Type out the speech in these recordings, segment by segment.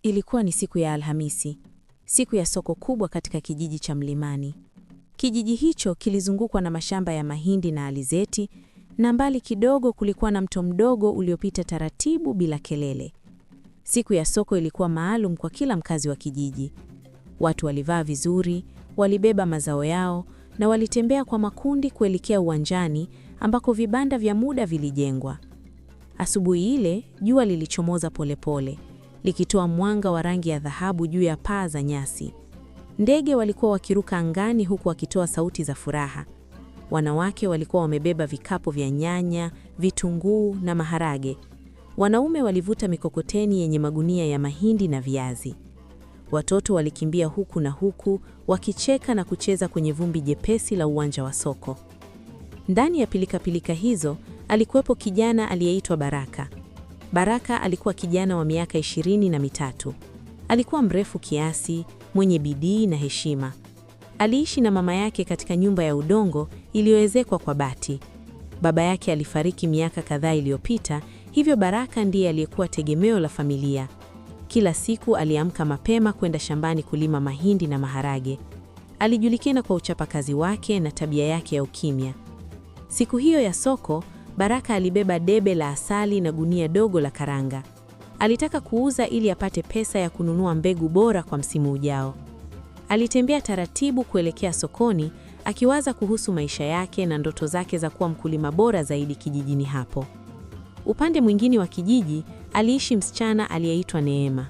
Ilikuwa ni siku ya Alhamisi, siku ya soko kubwa katika kijiji cha Mlimani. Kijiji hicho kilizungukwa na mashamba ya mahindi na alizeti, na mbali kidogo kulikuwa na mto mdogo uliopita taratibu bila kelele. Siku ya soko ilikuwa maalum kwa kila mkazi wa kijiji. Watu walivaa vizuri, walibeba mazao yao na walitembea kwa makundi kuelekea uwanjani ambako vibanda vya muda vilijengwa. Asubuhi ile, jua lilichomoza polepole, likitoa mwanga wa rangi ya dhahabu juu ya paa za nyasi. Ndege walikuwa wakiruka angani huku wakitoa sauti za furaha. Wanawake walikuwa wamebeba vikapu vya nyanya, vitunguu na maharage. Wanaume walivuta mikokoteni yenye magunia ya mahindi na viazi. Watoto walikimbia huku na huku, wakicheka na kucheza kwenye vumbi jepesi la uwanja wa soko. Ndani ya pilika hizo, alikuwepo kijana aliyeitwa Baraka. Baraka alikuwa kijana wa miaka 23. Alikuwa mrefu kiasi, mwenye bidii na heshima. Aliishi na mama yake katika nyumba ya udongo iliyoezekwa kwa bati. Baba yake alifariki miaka kadhaa iliyopita, hivyo Baraka ndiye aliyekuwa tegemeo la familia. Kila siku aliamka mapema kwenda shambani kulima mahindi na maharage. Alijulikana kwa uchapakazi wake na tabia yake ya ukimya. Siku hiyo ya soko, Baraka alibeba debe la asali na gunia dogo la karanga. Alitaka kuuza ili apate pesa ya kununua mbegu bora kwa msimu ujao. Alitembea taratibu kuelekea sokoni, akiwaza kuhusu maisha yake na ndoto zake za kuwa mkulima bora zaidi kijijini hapo. Upande mwingine wa kijiji, aliishi msichana aliyeitwa Neema.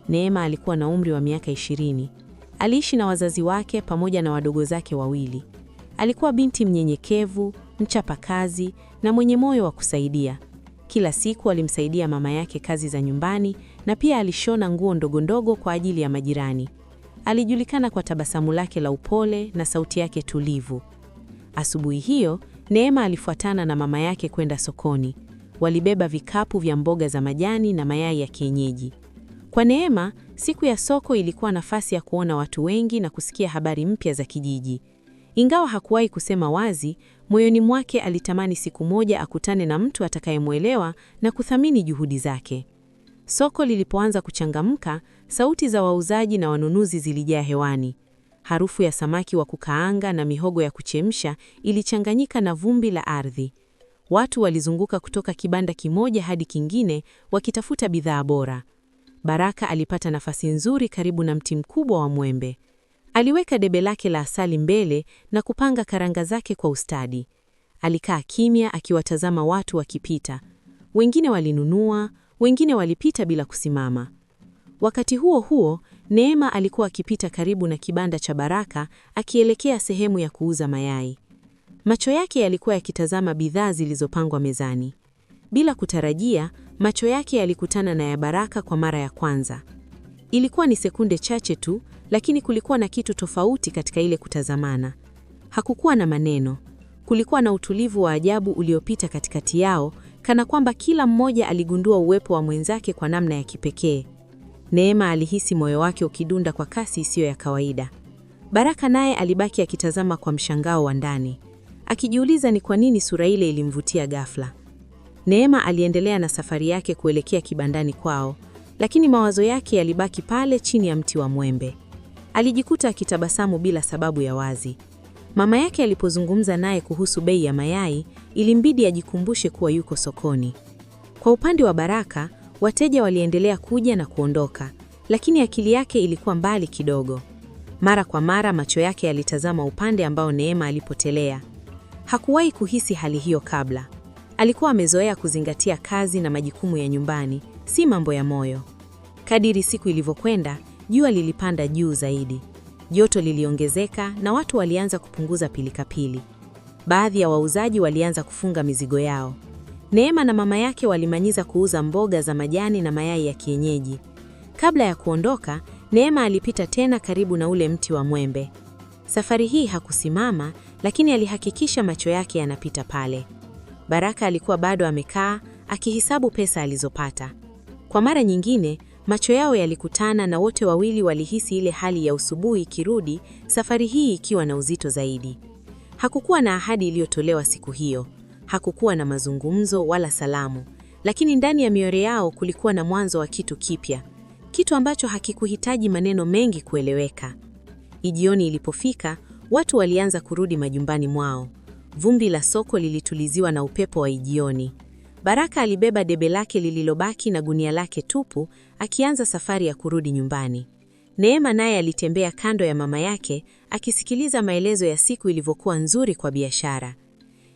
Neema alikuwa na umri wa miaka 20. Aliishi na wazazi wake pamoja na wadogo zake wawili. Alikuwa binti mnyenyekevu, mchapakazi na mwenye moyo wa kusaidia. Kila siku alimsaidia mama yake kazi za nyumbani na pia alishona nguo ndogondogo kwa ajili ya majirani. Alijulikana kwa tabasamu lake la upole na sauti yake tulivu. Asubuhi hiyo, Neema alifuatana na mama yake kwenda sokoni. Walibeba vikapu vya mboga za majani na mayai ya kienyeji. Kwa Neema, siku ya soko ilikuwa nafasi ya kuona watu wengi na kusikia habari mpya za kijiji. Ingawa hakuwahi kusema wazi, moyoni mwake alitamani siku moja akutane na mtu atakayemwelewa na kuthamini juhudi zake. Soko lilipoanza kuchangamka, sauti za wauzaji na wanunuzi zilijaa hewani. Harufu ya samaki wa kukaanga na mihogo ya kuchemsha ilichanganyika na vumbi la ardhi. Watu walizunguka kutoka kibanda kimoja hadi kingine wakitafuta bidhaa bora. Baraka alipata nafasi nzuri karibu na mti mkubwa wa mwembe. Aliweka debe lake la asali mbele na kupanga karanga zake kwa ustadi. Alikaa kimya akiwatazama watu wakipita. Wengine walinunua, wengine walipita bila kusimama. Wakati huo huo, Neema alikuwa akipita karibu na kibanda cha Baraka akielekea sehemu ya kuuza mayai. Macho yake yalikuwa yakitazama bidhaa zilizopangwa mezani. Bila kutarajia, macho yake yalikutana na ya Baraka kwa mara ya kwanza. Ilikuwa ni sekunde chache tu, lakini kulikuwa na kitu tofauti katika ile kutazamana. Hakukuwa na maneno. Kulikuwa na utulivu wa ajabu uliopita katikati yao, kana kwamba kila mmoja aligundua uwepo wa mwenzake kwa namna ya kipekee. Neema alihisi moyo wake ukidunda kwa kasi isiyo ya kawaida. Baraka naye alibaki akitazama kwa mshangao wa ndani, akijiuliza ni kwa nini sura ile ilimvutia ghafla. Neema aliendelea na safari yake kuelekea kibandani kwao, lakini mawazo yake yalibaki pale chini ya mti wa mwembe. Alijikuta akitabasamu bila sababu ya wazi. Mama yake alipozungumza naye kuhusu bei ya mayai, ilimbidi ajikumbushe kuwa yuko sokoni. Kwa upande wa Baraka, wateja waliendelea kuja na kuondoka, lakini akili yake ilikuwa mbali kidogo. Mara kwa mara macho yake yalitazama upande ambao Neema alipotelea. Hakuwahi kuhisi hali hiyo kabla. Alikuwa amezoea kuzingatia kazi na majukumu ya nyumbani, si mambo ya moyo. Kadiri siku ilivyokwenda, jua lilipanda juu zaidi. Joto liliongezeka na watu walianza kupunguza pilikapili. Baadhi ya wauzaji walianza kufunga mizigo yao. Neema na mama yake walimanyiza kuuza mboga za majani na mayai ya kienyeji. Kabla ya kuondoka, Neema alipita tena karibu na ule mti wa mwembe. Safari hii hakusimama, lakini alihakikisha macho yake yanapita pale. Baraka alikuwa bado amekaa, akihesabu pesa alizopata. Kwa mara nyingine, macho yao yalikutana na wote wawili walihisi ile hali ya usubuhi ikirudi, safari hii ikiwa na uzito zaidi. Hakukuwa na ahadi iliyotolewa siku hiyo. Hakukuwa na mazungumzo wala salamu, lakini ndani ya mioyo yao kulikuwa na mwanzo wa kitu kipya. kitu ambacho hakikuhitaji maneno mengi kueleweka. Jioni ilipofika, watu walianza kurudi majumbani mwao. Vumbi la soko lilituliziwa na upepo wa jioni. Baraka alibeba debe lake lililobaki na gunia lake tupu, akianza safari ya kurudi nyumbani. Neema naye alitembea kando ya mama yake, akisikiliza maelezo ya siku ilivyokuwa nzuri kwa biashara.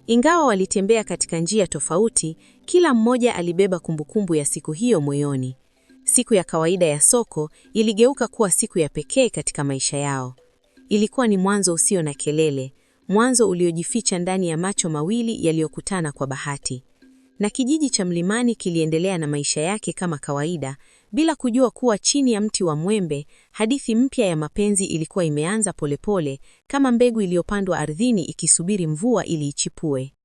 Ingawa walitembea katika njia tofauti, kila mmoja alibeba kumbukumbu ya siku hiyo moyoni. Siku ya kawaida ya soko iligeuka kuwa siku ya pekee katika maisha yao. Ilikuwa ni mwanzo usio na kelele, mwanzo uliojificha ndani ya macho mawili yaliyokutana kwa bahati. Na kijiji cha Mlimani kiliendelea na maisha yake kama kawaida, bila kujua kuwa chini ya mti wa mwembe, hadithi mpya ya mapenzi ilikuwa imeanza polepole, kama mbegu iliyopandwa ardhini ikisubiri mvua ili ichipue.